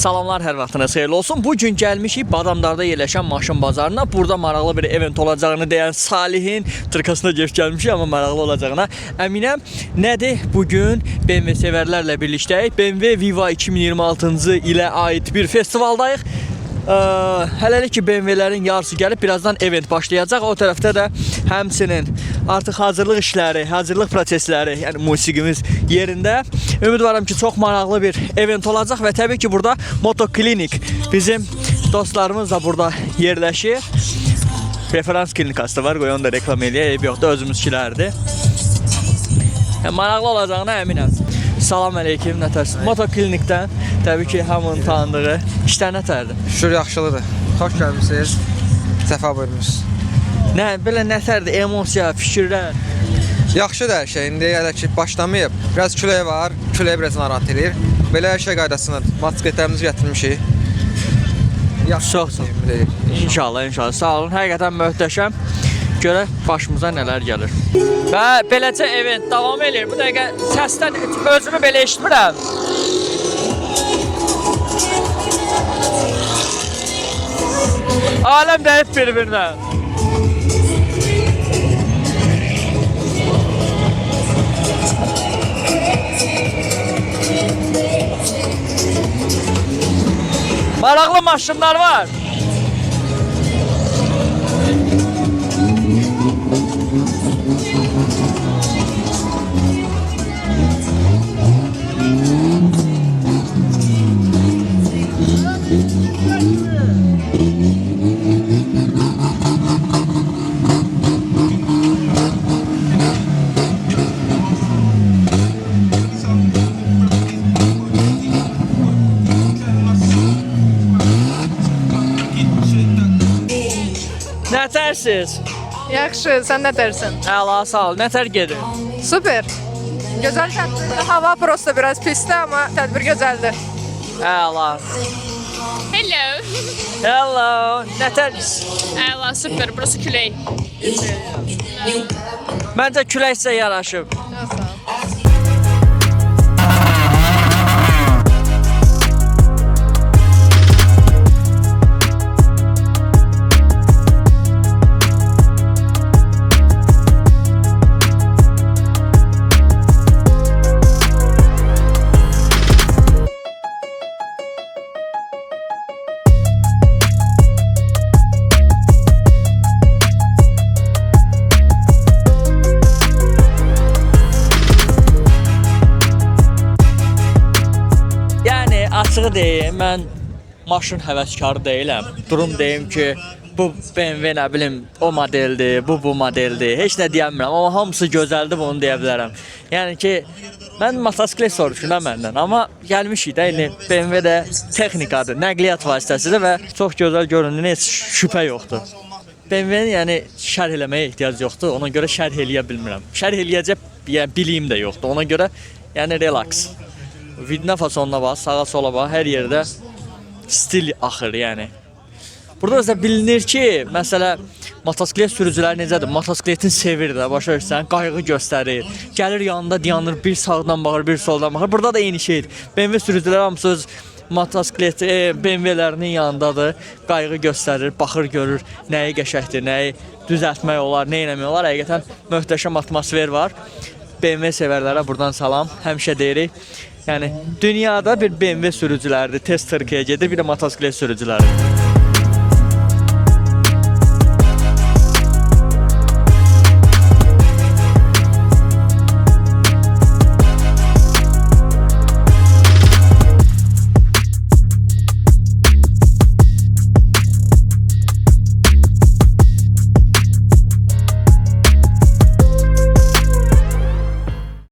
Salamlar, hər vaxtınız xeyirli olsun. Bugün gəlmişik Badamdarda yerləşən maşın bazarına. Burada maraqlı bir event olacağını deyən Salihin tırkasına gəlmişik, amma maraqlı olacağına əminəm. Nədir? Bugün BMW sevərlərlə birlikdəyik. BMW Viva 2026-cı ilə aid bir festivaldayıq. Hələlik ki BMW-lərin yarısı gəlib, birazdan event başlayacaq. O tərəfdə də həmçinin artıq hazırlıq işləri, hazırlıq prosesləri, yəni musiqimiz yerində. Ümidvaram ki, çox maraqlı bir event olacaq və təbii ki, burada Motoklinik bizim dostlarımız da burada yerləşir. Referans klinikası da var, qoy onu da reklam eləyək, yoxdur, özümüzkilərdir. Maraqlı olacağına əminəm. Salam əleykum, nətərsin? Motoklinikdən təbii ki, hamının tanıdığı işlər nətərdir? Şükür, yaxşılıdır. Xoş gəlmişsiniz. Səfa buyurmuş. Nə, belə nətərdir? Emosiya, fikirlər? Yaxşıdır hər şey. İndi hələ ki başlamayıb. Biraz külək var. Külək biraz narahat edir. Belə hər şey qaydasındadır. Motosikletlərimizi gətirmişik. Çox sağ olun. İnşallah, inşallah. Sağ olun. Həqiqətən möhtəşəm. Görək başımıza nələr gəlir. Və beləcə event davam edir. Bu dəqiqə səsdən özümü belə eşitmirəm. Aləm dəyib bir-birinə. Maraqlı maşınlar var. Nətərsiz? Yaxşı, sən nə dersin? Əla, sağ ol. Nətər gedir? Süper. Güzel tədbirdir. Hava prosto biraz pisdi ama tədbir gözəldir. Əla. Hello. Hello. Nətər? Əla, super. Burası külək. Məncə külək sizə yaraşıb. Açığı deyim, mən maşın həvəskarı deyiləm. Durum deyim ki, bu BMW nə bilim o modeldir, bu modeldir. Heç nə deyəmirəm, amma hamısı gözəldir, bunu deyə bilərəm. Yəni ki, mən motosiklet soruşuram məndən, amma gəlmişik də, yəni BMW də texnikadır, nəqliyyat vasitəsidir və çox gözəl göründüyünə heç şübhə yoxdur. BMW-ni yəni şərh eləməyə ehtiyac yoxdur, ona görə şərh eləyə bilmirəm. Şərh eləyəcək yəni, biliyim də yoxdur, ona görə yəni relax. Vidna fasonuna bax, sağa sola bax, hər yerdə stil axır, yəni. Burada da bilinir ki, məsələ motosiklet sürücüləri necədir? Motosikletin sevir də, başa düşürsən, qayğı göstərir. Gəlir yanında dayanır, bir sağdan baxır, bir soldan baxır. Burada da eyni şeydir. BMW sürücüləri hamısı öz motosiklet BMW-lərinin yanındadır. Qayğı göstərir, baxır, görür, nəyi qəşəkdir, nəyi düzəltmək olar, nə eləmək olar. Həqiqətən möhtəşəm atmosfer var. BMW sevərlərə buradan salam, həmişə deyirik. Yəni dünyada bir BMW sürücüləridir, test Türkiyəyə gedir, bir də motosiklet sürücüləri.